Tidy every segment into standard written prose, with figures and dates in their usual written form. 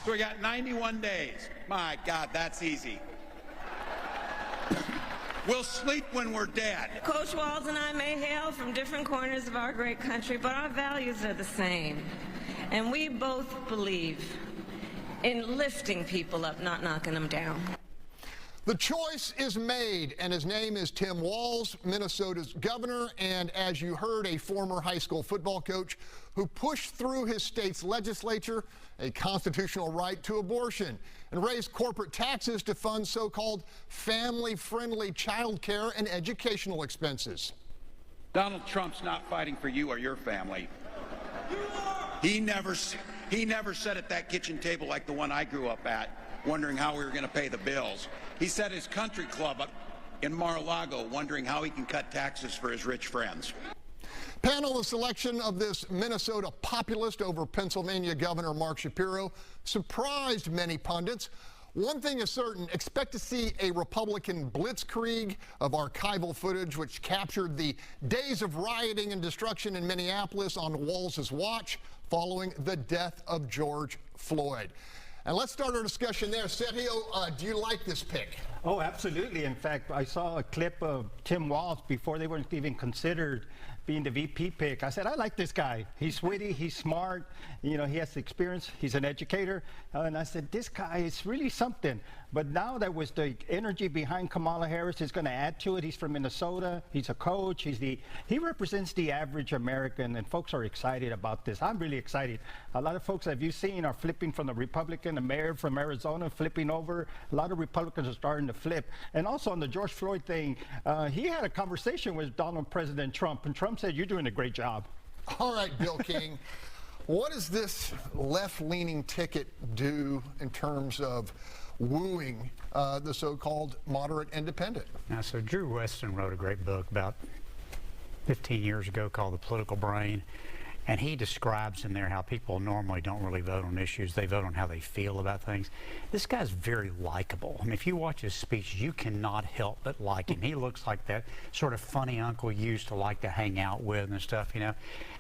So we got 91 days. My God, that's easy. We'll sleep when we're dead. Coach Walz and I may hail from different corners of our great country, but our values are the same. And we both believe in lifting people up, not knocking them down. The choice is made, and his name is Tim Walz, Minnesota's governor, and as you heard, a former high school football coach who pushed through his state's legislature a constitutional right to abortion and raised corporate taxes to fund so-called family-friendly child care and educational expenses. Donald Trump's not fighting for you or your family. He never sat at that kitchen table like the one I grew up at, wondering how we were going to pay the bills. He set his country club up in Mar-a-Lago, wondering how he can cut taxes for his rich friends. Panel, the selection of this Minnesota populist over Pennsylvania Governor Mark Shapiro surprised many pundits. One thing is certain, expect to see a Republican blitzkrieg of archival footage which captured the days of rioting and destruction in Minneapolis on Walz's watch following the death of George Floyd. And let's start our discussion there. Sergio, do you like this pick? Oh, absolutely. In fact, I saw a clip of Tim Walz before they weren't even considered being the VP pick. I said, I like this guy. He's witty, he's smart, you know, he has the experience, he's an educator. And I said, this guy is really something. But now that with the energy behind Kamala Harris is going to add to it. He's from Minnesota, he's a coach, he represents the average American, and folks are excited about this. I'm really excited. A lot of folks, have you seen, are flipping from the Republican, the mayor from Arizona, flipping over. A lot of Republicans are starting to flip. And also on the George Floyd thing, he had a conversation with President Trump, and Trump said, you're doing a great job. All right, Bill King, what does this left-leaning ticket do in terms of wooing the so-called moderate independent? Now, so Drew Weston wrote a great book about 15 years ago called The Political Brain, and he describes in there how people normally don't really vote on issues. They vote on how they feel about things. This guy's very likable. I mean, if you watch his speech, you cannot help but like him. He looks like that sort of funny uncle you used to like to hang out with and stuff, you know.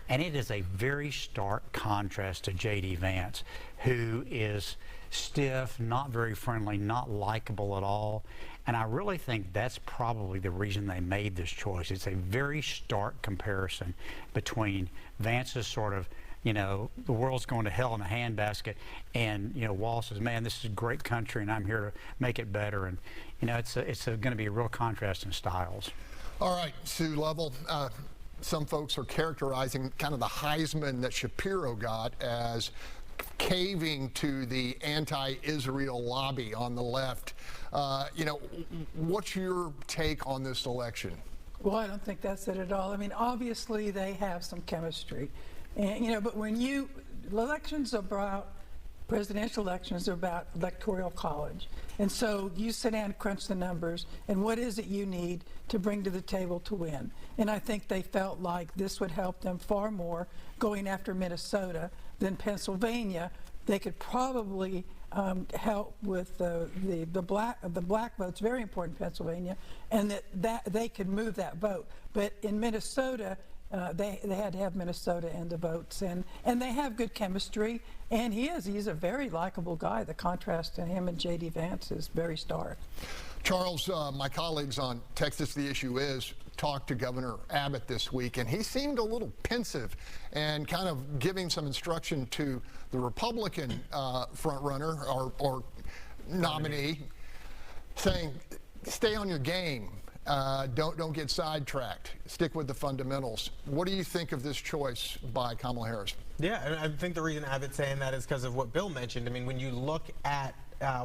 And it is a very stark contrast to J.D. Vance, who is stiff, not very friendly, not likable at all. And I really think that's probably the reason they made this choice. It's a very stark comparison between Vance's sort of, you know, the world's going to hell in a handbasket, and, you know, Walz says, man, this is a great country and I'm here to make it better. And, you know, it's going to be a real contrast in styles. All right, Sue Lovell. Some folks are characterizing kind of the Heisman that Shapiro got as caving to the anti-Israel lobby on the left. You know, what's your take on this election? Well, I don't think that's it at all. I mean, obviously they have some chemistry, and you know, but when elections are about, presidential elections are about electoral college, and so you sit down and crunch the numbers, and what is it you need to bring to the table to win? And I think they felt like this would help them far more going after Minnesota than Pennsylvania. They could probably help with the black votes, very important in Pennsylvania, and that they could move that vote. But in Minnesota, they had to have Minnesota in the votes, and they have good chemistry, and he's a very likable guy. The contrast to him and J.D. Vance is very stark. Charles, my colleagues on Texas The Issue Is talked to Governor Abbott this week, and he seemed a little pensive and kind of giving some instruction to the Republican frontrunner or nominee, saying, stay on your game. Don't get sidetracked. Stick with the fundamentals. What do you think of this choice by Kamala Harris? Yeah, I think the reason Abbott's saying that is because of what Bill mentioned. I mean, when you look at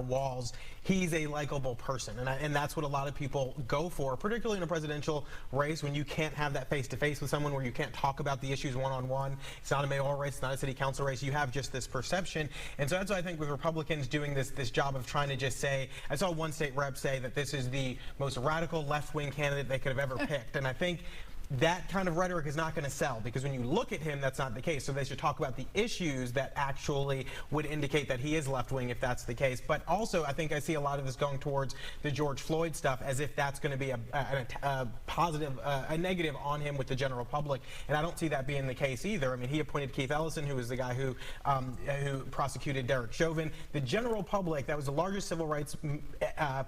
Walz, he's a likable person, and that's what a lot of people go for, particularly in a presidential race when you can't have that face-to-face with someone, where you can't talk about the issues one-on-one. It's not a mayoral race, it's not a city council race. You have just this perception, and so that's why I think with Republicans doing this job of trying to just say, I saw one state rep say that this is the most radical left-wing candidate they could have ever picked, and I think that kind of rhetoric is not going to sell, because when you look at him, that's not the case. So they should talk about the issues that actually would indicate that he is left-wing, if that's the case. But also, I think I see a lot of this going towards the George Floyd stuff, as if that's going to be a positive, a negative on him with the general public. And I don't see that being the case either. I mean, he appointed Keith Ellison, who was the guy who prosecuted Derek Chauvin. The general public, that was the largest civil rights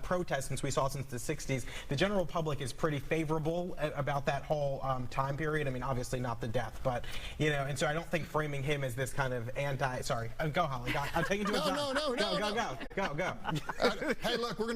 protest since we saw since the 60s. The general public is pretty favorable about that whole time period. I mean, obviously not the death, but, you know, and so I don't think framing him as this kind of sorry, go Holly, I'm taking too much time. No. Go. Hey, look, we're going to